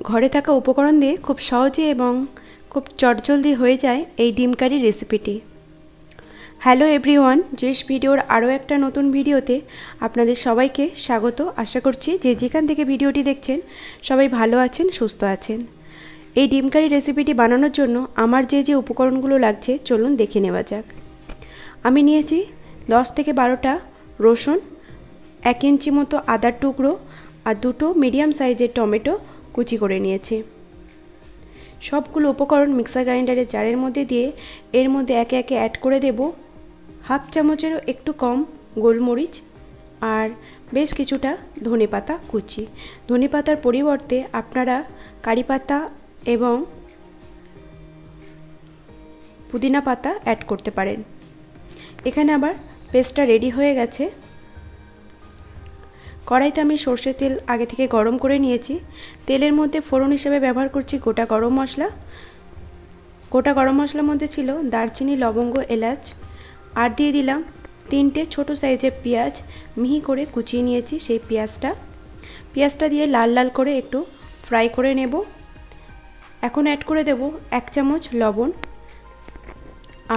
ঘরে থাকা উপকরণ দিয়ে খুব সহজে এবং খুব চটজলদি হয়ে যায় এই ডিম কারি রেসিপিটি। হ্যালো এভরিওয়ান, জেস ভিডিওর আরও একটা নতুন ভিডিওতে আপনাদের সবাইকে স্বাগত। আশা করছি যে যেখান থেকে ভিডিওটি দেখছেন সবাই ভালো আছেন, সুস্থ আছেন। এই ডিম কারি রেসিপিটি বানানোর জন্য আমার যে যে উপকরণগুলো লাগছে চলুন দেখে নেওয়া যাক। আমি নিয়েছি 10 থেকে 12টা রসুন, 1 ইঞ্চি মতো আদার টুকরো আর 2টো মিডিয়াম সাইজের টমেটো কুচি করে নিয়েছি। সবগুলো উপকরণ মিক্সার গ্রাইন্ডারের জারের মধ্যে দিয়ে এর মধ্যে একে একে অ্যাড করে দেব হাফ চামচেরও একটু কম গোলমরিচ আর বেশ কিছুটা ধনেপাতা কুচি। ধনেপাতার পরিবর্তে আপনারা কারি পাতা এবং পুদিনা পাতা অ্যাড করতে পারেন। এখানে আবার পেস্টটা রেডি হয়ে গেছে। কড়াইতে আমি সর্ষের তেল আগে থেকে গরম করে নিয়েছি। তেলের মধ্যে ফোড়ন হিসেবে ব্যবহার করছি গোটা গরম মশলা। গোটা গরম মশলার মধ্যে ছিল দারচিনি, লবঙ্গ, এলাচ আর দিয়ে দিলাম 3টে ছোট সাইজের পেঁয়াজ মিহি করে কুচিয়ে নিয়েছি। সেই পেঁয়াজটা দিয়ে লাল লাল করে একটু ফ্রাই করে নেব। এখন অ্যাড করে দেব 1 চামচ লবণ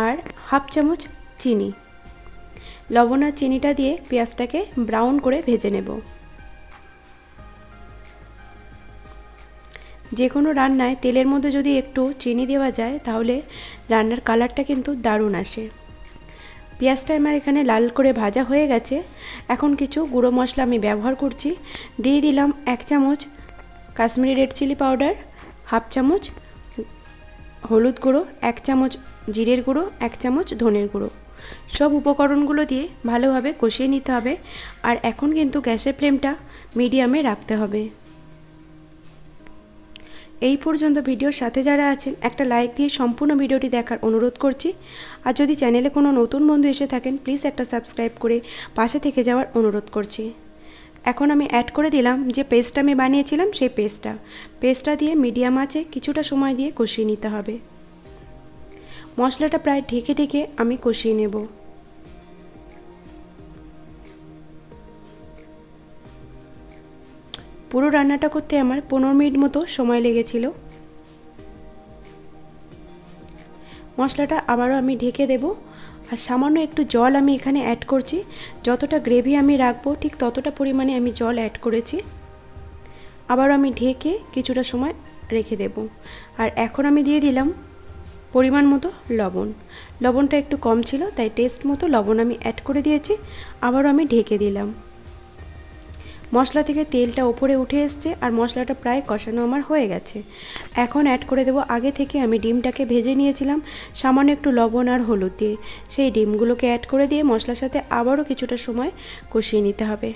আর হাফ চামচ চিনি। লবণ আর চিনিটা দিয়ে পেঁয়াজটাকে ব্রাউন করে ভেজে নেব। যে কোনো রান্নায় তেলের মধ্যে যদি একটু চিনি দেওয়া যায় তাহলে রান্নার কালারটা কিন্তু দারুণ আসে। পেঁয়াজটা আমার এখানে লাল করে ভাজা হয়ে গেছে। এখন কিছু গুঁড়ো মশলা আমি ব্যবহার করছি। দিয়ে দিলাম 1 চামচ Kashmiri red chilli powder, half চামচ হলুদ গুঁড়ো, 1 চামচ জিরের গুঁড়ো, 1 চামচ ধনের গুঁড়ো। সব উপকরণগুলো দিয়ে ভালোভাবে কষিয়ে নিতে হবে। আর এখন কিন্তু গ্যাসের ফ্লেমটা মিডিয়ামে রাখতে হবে। এই পর্যন্ত ভিডিওর সাথে যারা আছেন একটা লাইক দিয়ে সম্পূর্ণ ভিডিওটি দেখার অনুরোধ করছি। আর যদি চ্যানেলে কোনো নতুন বন্ধু এসে থাকেন প্লিজ একটা সাবস্ক্রাইব করে পাশে থেকে যাওয়ার অনুরোধ করছি। এখন আমি অ্যাড করে দিলাম যে পেস্টটা আমি বানিয়েছিলাম সেই পেস্টটা দিয়ে মিডিয়াম আঁচে কিছুটা সময় দিয়ে কষিয়ে নিতে হবে। মশলাটা প্রায় ঢেকে ঢেকে আমি কষিয়ে নেব। পুরো রান্নাটা করতে আমার 15 মিনিট মতো সময় লেগেছিল। মশলাটা আবারও আমি ঢেকে দেব আর সামান্য একটু জল আমি এখানে অ্যাড করছি। যতটা গ্রেভি আমি রাখবো ঠিক ততটা পরিমাণে আমি জল অ্যাড করেছি। আবারও আমি ঢেকে কিছুটা সময় রেখে দেব। আর এখন আমি দিয়ে দিলাম পরিমাণ মতো লবণ। লবণটা একটু কম ছিল তাই টেস্ট মতো লবণ আমি অ্যাড করে দিয়েছি। আবারও আমি ঢেকে দিলাম। মশলা থেকে তেলটা ওপরে উঠে এসছে আর মশলাটা প্রায় কষানো আমার হয়ে গেছে। এখন অ্যাড করে দেব আগে থেকে আমি ডিমটাকে ভেজে নিয়েছিলাম সামান্য একটু লবণ আর হলুদ দিয়ে। সেই ডিমগুলোকে অ্যাড করে দিয়ে মশলার সাথে আবারও কিছুটা সময় কষিয়ে নিতে হবে।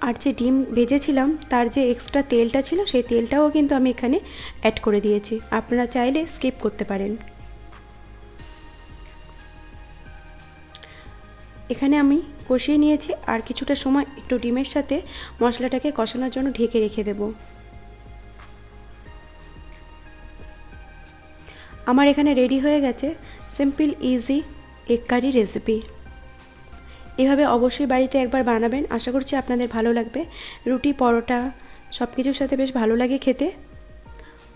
আর যে ডিম ভেজেছিলাম তার যে এক্সট্রা তেলটা ছিল সেই তেলটাও কিন্তু আমি এখানে অ্যাড করে দিয়েছি। আপনারা চাইলে স্কিপ করতে পারেন। এখানে আমি কষিয়ে নিয়েছি আর কিছুটা সময় একটু ডিমের সাথে মশলাটাকে কষানোর জন্য ঢেকে রেখে দেব। আমার এখানে রেডি হয়ে গেছে simple easy egg curry recipe. এভাবে অবশ্যই বাড়িতে একবার বানাবেন, আশা করছি আপনাদের ভালো লাগবে। রুটি, পরোটা সব কিছুর সাথে বেশ ভালো লাগে খেতে।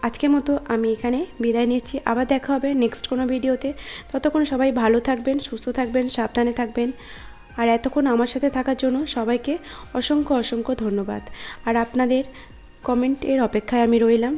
আজকের মতো আমি এখানে বিদায় নিচ্ছি। আবার দেখা হবে নেক্সট কোনো ভিডিওতে। ততক্ষণ সবাই ভালো থাকবেন, সুস্থ থাকবেন, সাবধানে থাকবেন। আর এতক্ষণ আমার সাথে থাকার জন্য সবাইকে অসংখ্য অসংখ্য ধন্যবাদ। আর আপনাদের কমেন্টের অপেক্ষায় আমি রইলাম।